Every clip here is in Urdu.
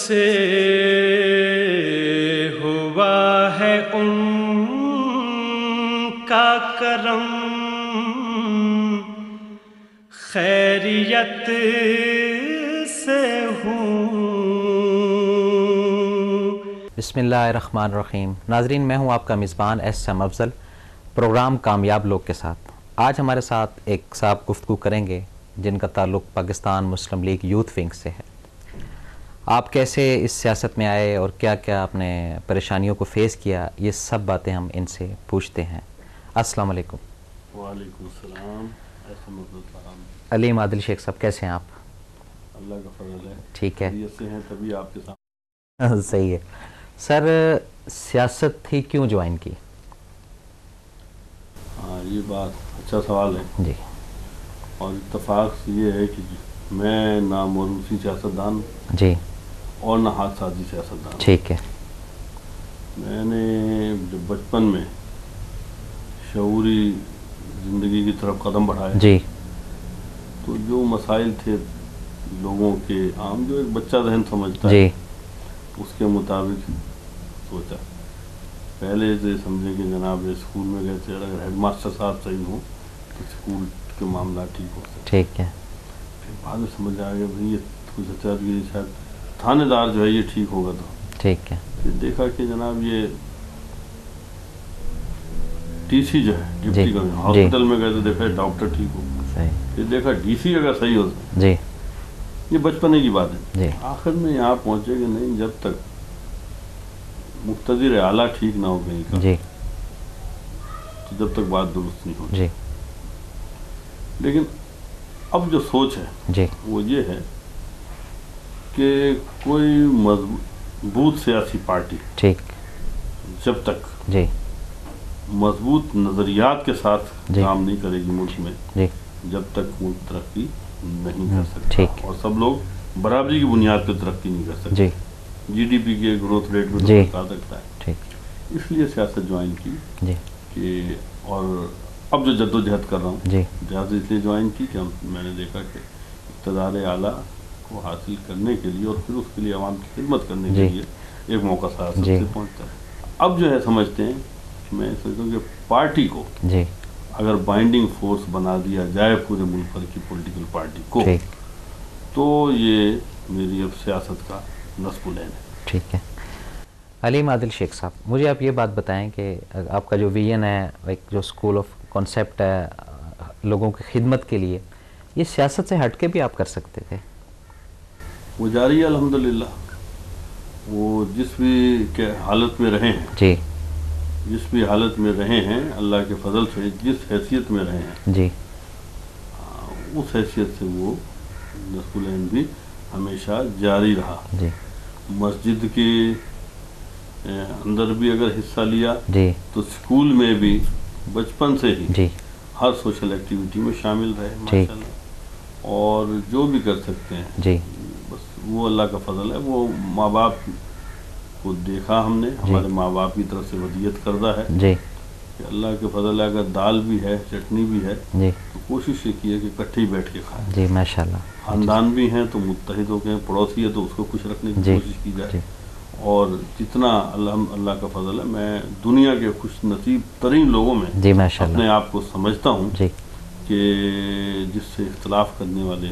سے ہوا ہے ان کا کرم، خیریت سے ہوں۔ بسم اللہ الرحمن الرحیم۔ ناظرین، میں ہوں آپ کا میزبان احسن افضل، پروگرام کامیاب لوگ کے ساتھ۔ آج ہمارے ساتھ ایک صاحب گفتگو کریں گے جن کا تعلق پاکستان مسلم لیگ یوتھ ونگ سے ہے۔ آپ کیسے اس سیاست میں آئے اور کیا کیا آپ نے پریشانیوں کو فیس کیا، یہ سب باتیں ہم ان سے پوچھتے ہیں۔ السلام علیکم۔ وعلیکم السلام۔ علیم عادل شیخ صاحب، کیسے ہیں آپ؟ اللہ کا فضل ہے، ٹھیک ہے، خیریت سے ہیں، تبھی آپ کے سامنے۔ صحیح ہے۔ سر، سیاست ہی کیوں جوائن کی؟ ہاں، یہ بات اچھا سوال ہے جی۔ اور اتفاق یہ ہے کہ میں نہ موروثی سیاستدان جی۔ اور نہ ہاتھ سازی سیاستدان۔ ٹھیک ہے۔ میں نے جب بچپن میں شعوری زندگی کی طرف قدم بڑھایا جی۔ تو جو مسائل تھے لوگوں کے عام، جو ایک بچہ ذہن سمجھتا جی۔ ہے اس کے مطابق سوچا۔ پہلے سے سمجھے کہ جناب اسکول میں گئے تھے، اگر ہیڈ ماسٹر صاحب صحیح ہوں تو اسکول کے معاملات ٹھیک ہو سکتے۔ ٹھیک ہے۔ پھر بعد میں سمجھ آ گیا بھائی یہ کچھ اچھا کہ شاید تھانے دار جو ہے یہ ٹھیک ہوگا، تو ٹھیک ہے۔ پھر دیکھا کہ جناب یہ ٹی سی جو ہے ڈپٹی کمشنر، ہاسپٹل میں گئے تو دیکھا ڈاکٹر ٹھیک ہو، پھر دیکھا ڈی سی اگر صحیح ہو جی۔ یہ بچپنے کی بات ہے۔ جی۔ آخر میں یہاں پہنچے کہ نہیں، جب تک مقتدر اعلیٰ ٹھیک نہ ہو کہیں کا جی۔ تو جب تک بات درست نہیں ہوتی۔ جی۔ لیکن اب جو سوچ ہے جی۔ وہ یہ ہے کہ کوئی مضبوط سیاسی پارٹی ٹھیک۔ جب تک جی۔ مضبوط نظریات کے ساتھ جی۔ کام نہیں کرے گی ملک میں، جی۔ جب تک ملک ترقی نہیں کر سکتا، ٹھیک۔ اور سب لوگ برابری کی بنیاد پہ ترقی نہیں کر سکتے، جی۔ جی ڈی پی کے گروتھ ریٹ میں جی۔ تو آ سکتا ہے۔ ٹھیک۔ اس لیے سیاست جوائن کی جی۔ کہ اور اب جو جد و جہد کر رہا ہوں، جی۔ جہاز اس لیے جوائن کی کہ میں نے دیکھا کہ اقتدار اعلیٰ کو حاصل کرنے کے لیے اور پھر اس کے لیے عوام کی خدمت کرنے کے لیے ایک موقع سیاست سے پہنچتا ہے۔ اب جو ہے سمجھتے ہیں، میں سمجھتا ہوں کہ پارٹی کو جی۔ اگر بائنڈنگ فورس بنا دیا جائے پورے ملک بھر کی پولیٹیکل پارٹی کو، تو یہ میری اب سیاست کا نصب العین ہے۔ ٹھیک ہے۔ علیم عادل شیخ صاحب، مجھے آپ یہ بات بتائیں کہ آپ کا جو ویژن ہے، ایک جو اسکول آف کانسیپٹ ہے لوگوں کی خدمت کے لیے، یہ سیاست سے ہٹ کے بھی آپ کر سکتے تھے؟ وہ جاری ہے الحمدللہ۔ وہ جس بھی حالت میں رہے ہیں، جی۔ جس بھی حالت میں رہے ہیں، اللہ کے فضل سے جس حیثیت میں رہے ہیں، جی، اس حیثیت سے وہ نصب العین بھی ہمیشہ جاری رہا۔ جی۔ مسجد کے اندر بھی اگر حصہ لیا جی، تو اسکول میں بھی بچپن سے ہی جی، ہر سوشل ایکٹیویٹی میں شامل رہے ماشاءاللہ، اور جو بھی کر سکتے ہیں جی، بس وہ اللہ کا فضل ہے۔ وہ ماں باپ کو دیکھا ہم نے، ہمارے ماں باپ کی طرف سے ودیت کردہ ہے جی، کہ اللہ کے فضل ہے، اگر دال بھی ہے، چٹنی بھی ہے، جی، تو کوشش یہ کی ہے کہ اکٹھے ہی بیٹھ کے کھائیں۔ جی، ماشاءاللہ۔ خاندان بھی ہیں تو متحد ہو کے، پڑوسی ہے تو اس کو خوش رکھنے کی جی، کوشش کی جائے۔ جی، اور جتنا اللہ کا فضل ہے، میں دنیا کے خوش نصیب ترین لوگوں میں جی، ماشاءاللہ، اپنے آپ کو سمجھتا ہوں جی، کہ جس سے اختلاف کرنے والے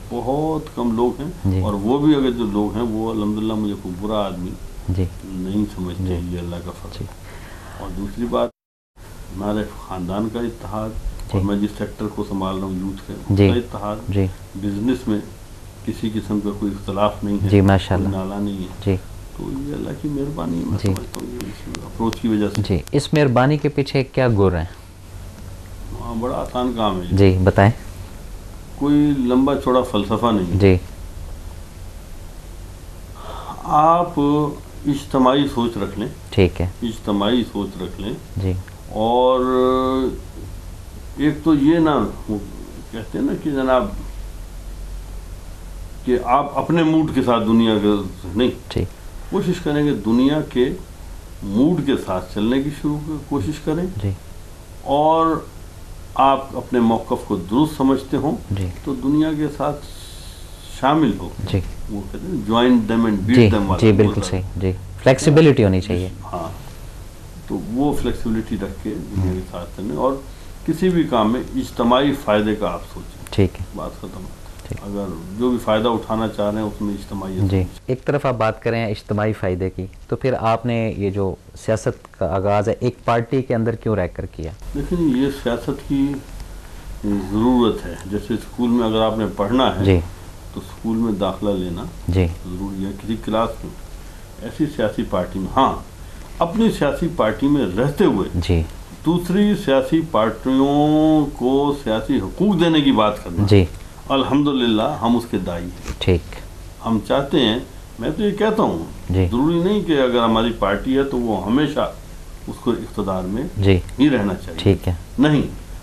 بہت کم لوگ ہیں، جی، اور وہ بھی اگر جو لوگ ہیں وہ الحمدللہ مجھے کوئی برا آدمی جی، نہیں سمجھتے، یہ اللہ کا فضل ہے۔ اور دوسری بات، ہمارے خاندان کا اتحاد، اور میں جس سیکٹر کو سنبھال رہا ہوں یوتھ کا، اس کا اتحاد، جی، بزنس میں کسی قسم کا کوئی اختلاف نہیں ہے، جی، ماشاءاللہ، کوئی نالا نہیں ہے، جی، تو یہ اللہ کی مہربانی ہے، میں سمجھتا ہوں یہ اس اپروچ کی وجہ سے۔ جی، اس مہربانی کے پیچھے کیا گر ہیں؟ ہاں، بڑا آسان کام ہے جی، بتائیں۔ کوئی لمبا چوڑا فلسفہ نہیں ہے۔ جی، آپ اجتماعی سوچ رکھ لیں، ٹھیک ہے، اجتماعی سوچ رکھ لیں، جی، اور ایک تو یہ نہ کہتے ہیں نا کہ جناب کہ آپ اپنے موڈ کے ساتھ دنیا کے نہیں، ٹھیک، کوشش کریں کہ دنیا کے موڈ کے ساتھ چلنے کی کوشش کریں، جی، اور آپ اپنے موقف کو درست سمجھتے ہوں جی، تو دنیا کے ساتھ شامل ہو، جی، وہ کہتے ہیں جوائن دم اینڈ جی بیٹ دم والا. جی بالکل صحیح جی، فلیکسیبلٹی ہونی چاہیے. ہاں تو وہ فلیکسیبلٹی رکھ کے دنیا کے ساتھ چلیں اور کسی بھی کام میں اجتماعی فائدے کا آپ سوچیں. ٹھیک ہے بات ختم. اگر جو بھی فائدہ اٹھانا چاہ رہے ہیں اس میں اجتماعیت. جی. ایک طرف آپ بات کریں اجتماعی فائدے کی، تو پھر آپ نے یہ جو سیاست کا آغاز ہے ایک پارٹی کے اندر کیوں رہ کر کیا؟ لیکن یہ سیاست کی ضرورت ہے. جیسے اسکول میں اگر آپ نے پڑھنا ہے جی تو اسکول میں داخلہ لینا جی ضروری ہے. کسی کلاس میں ایسی سیاسی پارٹی میں، ہاں اپنی سیاسی پارٹی میں رہتے ہوئے جی دوسری سیاسی پارٹیوں کو سیاسی حقوق دینے کی بات کرنا، جی الحمدللہ ہم اس کے داعی ہیں. ٹھیک. ہم چاہتے ہیں، میں تو یہ کہتا ہوں جی ضروری نہیں کہ اگر ہماری پارٹی ہے تو وہ ہمیشہ اس کو اقتدار میں جی ہی رہنا چاہیے. ٹھیک ہے. نہیں،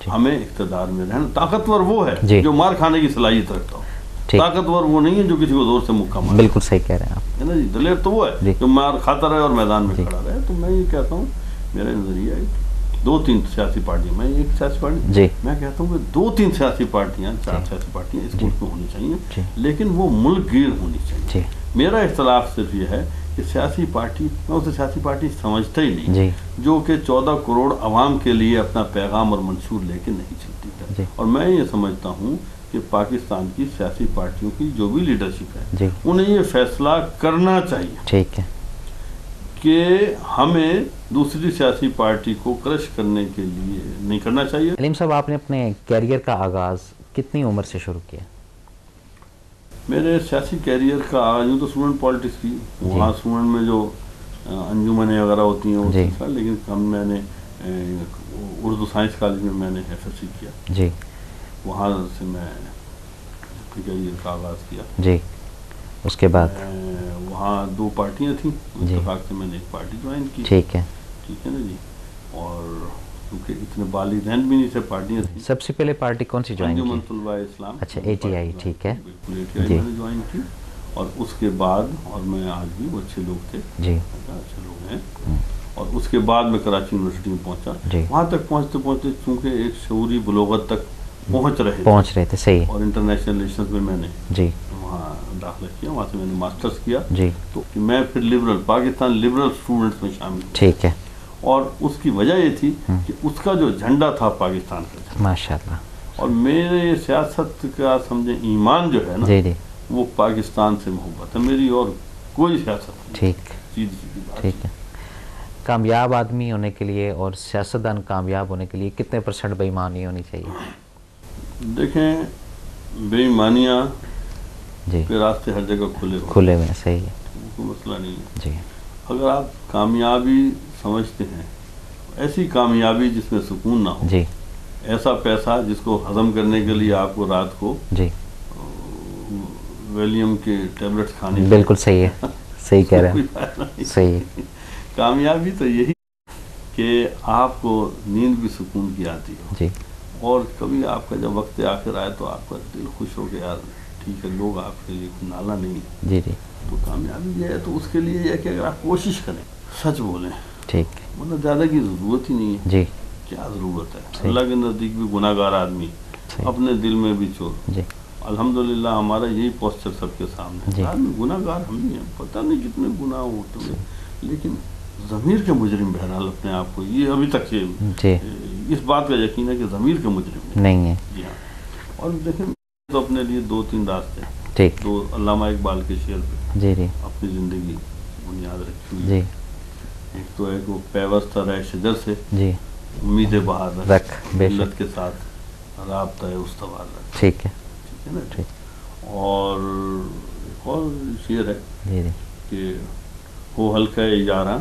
ہمیں اقتدار میں رہنا. طاقتور وہ ہے جی. جو مار کھانے کی صلاحیت رکھتا ہو. ٹھیک. طاقتور وہ نہیں ہے جو کسی کو زور سے مکہ مارے. بالکل صحیح کہہ رہے ہیں آپ. ہے نا جی. دلیر تو وہ ہے جی. جو مار کھاتا رہے اور میدان میں جی. کھڑا رہے. تو میں یہ کہتا ہوں، میرا نظریہ ہے 2-3 سیاسی پارٹیاں، میں ایک سیاسی پارٹی جی میں کہتا ہوں کہ 2-3 سیاسی پارٹیاں، 4 سیاسی پارٹیاں اس ملک میں ہونی چاہیے، جی. لیکن وہ ملک گیر ہونی چاہیے. جی میرا اختلاف صرف یہ ہے کہ سیاسی پارٹی، میں اسے سیاسی پارٹی سمجھتا ہی نہیں جی جو کہ 14 کروڑ عوام کے لیے اپنا پیغام اور منشور لے کے نہیں چلتی ہے. جی. اور میں یہ سمجھتا ہوں کہ پاکستان کی سیاسی پارٹیوں کی جو بھی لیڈرشپ ہے جی انہیں یہ فیصلہ کرنا چاہیے ٹھیک ہے. کہ ہمیں دوسری سیاسی پارٹی کو کرش کرنے کے لیے نہیں کرنا چاہیے. علیم صاحب، آپ نے اپنے کیریئر کا آغاز کتنی عمر سے شروع کیا؟ میرے سیاسی کیریئر کا آغاز یوں تو اسٹوڈنٹ پالیٹکس کی، وہاں اسٹوڈنٹ میں جو انجمنیں وغیرہ ہوتی ہیں جی. لیکن میں نے اردو سائنس کالج میں نے FSC کیا. جی. وہاں سے میں اپنے کیریئر کا آغاز کیا. جی. اس کے بعد وہاں 2 پارٹیاں تھیں، جی. اتفاق سے میں نے ایک پارٹی جوائن کی. ٹھیک ہے. ٹھیک ہے نا جی. اور کیونکہ اتنے بالی ذہن بھی نہیں تھے، پارٹیاں تھیں. سب سے پہلے پارٹی کون سی جوائن انجمن کی؟ طلباء اسلام. اچھا ATI. ٹھیک ہے. بالکل ATI جی. میں نے جوائن کی. اور اس کے بعد، اور میں آج بھی وہ اچھے لوگ تھے، جی اچھے لوگ ہیں. اور اس کے بعد میں کراچی یونیورسٹی میں پہنچا. جی. وہاں تک پہنچتے پہنچتے چونکہ ایک شعوری بلوغت تک پہنچ رہے تھے. صحیح. اور انٹرنیشنل ریلیشنز میں میں نے جی وہاں داخلہ کیا. وہاں سے میں نے ماسٹرز کیا. جی. تو میں پھر لبرل پاکستان لبرل اسٹوڈنٹس میں شامل ہوا. ٹھیک ہے. اور اس کی وجہ یہ تھی کہ اس کا جو جھنڈا تھا پاکستان کا جھنڈا. ماشاءاللہ. اور میرے سیاست کا سمجھے ایمان جو ہے نا، جی جی وہ پاکستان سے محبت ہے میری، اور کوئی سیاست نہیں. ٹھیک. سیدھی سیدھی بات. ٹھیک ہے. کامیاب آدمی ہونے کے لیے اور سیاستدان کامیاب ہونے کے لیے کتنے % بے ایمانی ہونی چاہیے؟ دیکھیں، بے ایمانیاں جی کے راستے ہر جگہ کھلے ہوئے ہیں. صحیح ہے. کوئی مسئلہ نہیں ہے. جی. اگر آپ کامیابی سمجھتے ہیں، ایسی کامیابی جس میں سکون نہ ہو، جی ایسا پیسہ جس کو ہضم کرنے کے لیے آپ کو رات کو جی ویلیم کے ٹیبلٹس کھانی، بالکل صحیح ہے. صحیح کہہ رہے ہیں. صحیح ہے. کامیابی تو یہی کہ آپ کو نیند بھی سکون کی آتی ہو. جی. اور کبھی آپ کا جب وقت آخر آئے تو آپ کا دل خوش ہو کہ یار ٹھیک ہے، لوگ آپ کے لیے نالا نہیں ہے. جی جی. تو کامیابی یہ ہے. تو اس کے لیے یہ ہے کہ اگر آپ کوشش کریں، سچ بولیں، ٹھیک. مطلب زیادہ کی ضرورت ہی نہیں ہے. جی. کیا ضرورت ہے؟ اللہ کے نزدیک بھی گناہ گار آدمی، اپنے دل میں بھی چور. جی. الحمدللہ ہمارا یہی پوسچر سب کے سامنے ہے. آدمی گناہ گار ہم ہی ہیں، پتہ نہیں کتنے گناہ ہوتے ہیں، لیکن ضمیر کے مجرم بہرحال اپنے آپ کو، یہ ابھی تک اس بات کا یقین ہے کہ ضمیر کے مجرم نہیں ہے. جی ہاں. اور دیکھیں، تو اپنے لیے 2-3 راستے ہیں. ٹھیک. 2 علامہ اقبال کے شعر پہ جی جی اپنی زندگی بنیاد رکھی ہوئی. جی. ایک تو ہے کہ وہ پیوستہ رہ شجر سے جی امید بہار رکھ، ملت کے ساتھ رابطہ استوار رکھ. ٹھیک ہے. ٹھیک ہے نا. ٹھیک. اور ایک اور شعر ہے جی جی کہ ہو ہلکا اجارہ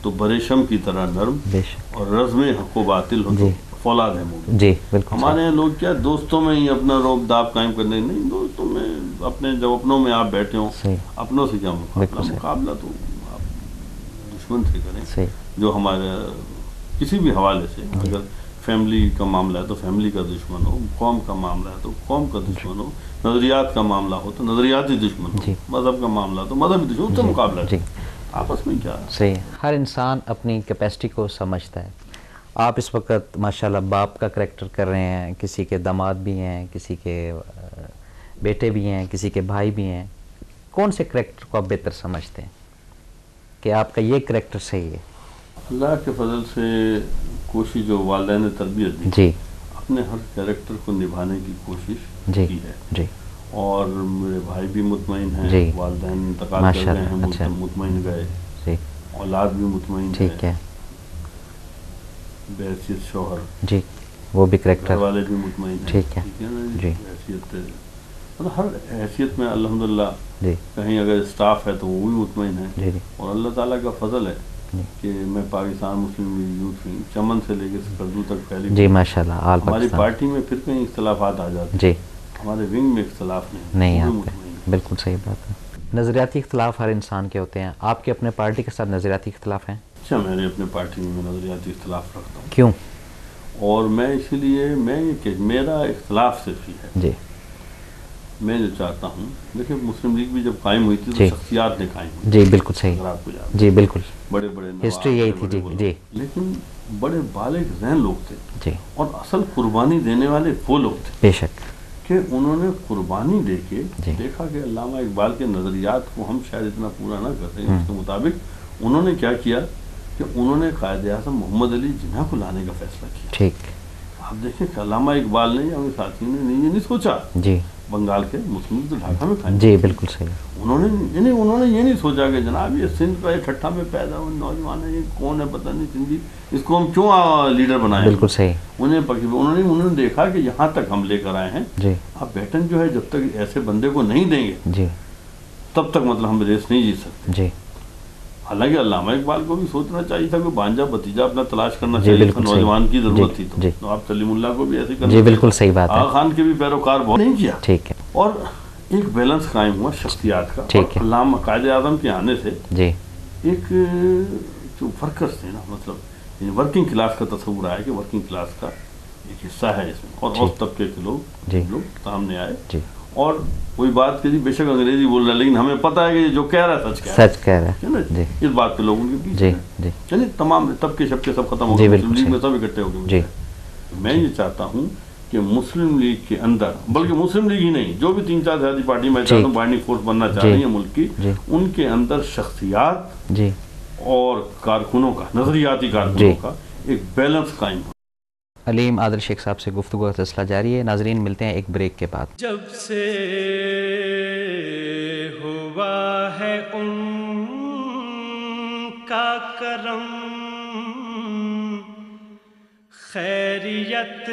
تو بریشم کی طرح نرم، بے شک. اور رزم حق و باطل ہو تو فولاد ہے مومن. جی بالکل. ہمارے یہاں لوگ کیا دوستوں میں ہی اپنا روب داب قائم کرنے، نہیں، دوستوں میں اپنے جب اپنوں میں آپ بیٹھے ہوں، اپنوں سے کیا مقابلہ تو آپ دشمن سے کریں. جو ہمارے کسی بھی حوالے سے، اگر فیملی کا معاملہ ہے تو فیملی کا دشمن ہو، قوم کا معاملہ ہے تو قوم کا دشمن ہو، نظریات کا معاملہ ہو تو نظریاتی دشمن ہو، مذہب کا معاملہ تو مذہبی دشمن، اس سے مقابلہ ہے. آپس میں کیا صحیح. ہر انسان اپنی کیپیسٹی کو سمجھتا ہے. آپ اس وقت ماشاءاللہ باپ کا کریکٹر کر رہے ہیں، کسی کے داماد بھی ہیں، کسی کے بیٹے بھی ہیں، کسی کے بھائی بھی ہیں. کون سے کریکٹر کو آپ بہتر سمجھتے ہیں کہ آپ کا یہ کریکٹر صحیح ہے؟ اللہ کے فضل سے کوشش جو والدین نے تربیت دی، جی اپنے ہر کریکٹر کو نبھانے کی کوشش جی کی ہے، جی اور میرے بھائی بھی مطمئن ہیں، جی والدین انتقال کر ماشاء گئے اللہ، ہیں، اچھا مطمئن گئے، جی اولاد بھی مطمئن ٹھیک ہے بحیثیت شوہر، جی وہ بھی گھر کریکٹر والے بھی مطمئن ہیں، ٹھیک ہے نا جی حیثیت مطلب ہر حیثیت میں الحمدللہ، جی کہیں اگر اسٹاف ہے تو وہ بھی مطمئن ہے، جی جی اور اللہ تعالیٰ کا فضل ہے جی کہ میں پاکستان مسلم لیگ یوتھ ونگ چمن سے لے کے سکردو تک پھیلی جی ماشاء اللہ آل ہماری پاکستان پارٹی میں پھر کہیں اختلافات آ جاتے ہیں، جی ہمارے ونگ میں اختلاف نہیں وہ بھی آتے، مطمئن ہے۔ بالکل صحیح بات ہے۔ نظریاتی اختلاف ہر انسان کے ہوتے ہیں، آپ کے اپنے پارٹی کے ساتھ نظریاتی اختلاف ہیں؟ اچھا، میں نے اپنے پارٹی میں نظریاتی اختلاف رکھتا ہوں، کیوں؟ اور میں اسی لیے کہ میرا اختلاف صرف ہی ہے، جی میں جو چاہتا ہوں، دیکھیں مسلم لیگ بھی جب قائم ہوئی تھی تو جی شخصیات نے قائم ہوئی، جی بالکل صحیح، اگر آپ کو یاد ہے، جی بالکل بڑے بڑے نواب، ہسٹری یہی بڑے تھی، بڑے جی وہ لوگ، جی لیکن بڑے بالغ ذہن لوگ تھے، جی اور اصل قربانی دینے والے وہ لوگ تھے بے شک کہ انہوں نے قربانی دے کے جی دیکھا کہ علامہ اقبال کے نظریات کو ہم شاید اتنا پورا نہ کر سکیں، اس کے مطابق انہوں نے کیا کیا کہ انہوں نے قائد اعظم محمد علی جناح کو لانے کا فیصلہ کیا۔ ٹھیک آپ دیکھیں کہ علامہ اقبال نے یا ان ساتھیوں نے یہ نہیں سوچا، جی بنگال کے مسلم تو ڈھاکہ میں قائم، جی بالکل صحیح انہوں نے یہ نہیں سوچا کہ جناب یہ سندھ کا ایک ٹھٹھا میں پیدا ہوئے نوجوان ہے، یہ کون ہے پتہ نہیں سندھی، اس کو ہم کیوں لیڈر بنائیں، بالکل صحیح انہوں نے دیکھا کہ یہاں تک ہم لے کر آئے ہیں، جی اب بیٹن جو ہے جب تک ایسے بندے کو نہیں دیں گے جی تب تک مطلب ہم ریس نہیں جیت سکتے۔ جی حالانکہ علامہ اقبال کو بھی سوچنا چاہیے تھا کہ بانجا بھتیجا اپنا تلاش کرنا جی چاہیے تھا، بالکل صحیح، نوجوان کی ضرورت جی تھی جی تو آپ سلیم اللہ کو بھی ایسے کرنا جی بالکل صحیح بات آغا ہے، خان کے بھی پیروکار بہت نہیں کیا، ٹھیک ہے اور ایک بیلنس قائم ہوا شخصیات کا، ٹھیک اور ہے، علامہ قائد اعظم کے آنے سے جی ایک جو ورکرز تھے نا، مطلب ورکنگ کلاس کا تصور آیا کہ ورکنگ کلاس کا ایک حصہ ہے اس میں، اور جی اس طبقے کے لوگ جی سامنے آئے، جی اور کوئی بات کہ بے شک انگریزی بول رہا ہے لیکن ہمیں پتہ ہے کہ یہ جو کہہ رہا ہے سچ کہہ رہا سچ کہہ رہا ہے نا، جی اس بات پہ لوگوں کے پیچھے جی ہیں، جی یعنی تمام طبقے شبکے سب ختم ہو جی گئے، بالکل مسلم لیگ میں صحیح، سب اکٹھے ہو گئے، جی میں یہ چاہتا ہوں کہ مسلم لیگ کے اندر، بلکہ مسلم لیگ ہی نہیں، جو بھی 3-4 سیاسی پارٹی میں چاہتا ہوں بائنڈنگ فورس بننا چاہ رہی ہیں ملک کی، جی ان کے اندر شخصیات جی اور کارکنوں کا، نظریاتی کارکنوں جی کا ایک بیلنس قائم ہو۔ علیم عادل شیخ صاحب سے گفتگو کا سلسلہ جاری ہے، ناظرین ملتے ہیں ایک بریک کے بعد۔ جب سے ہوا ہے ان کا کرم، خیریت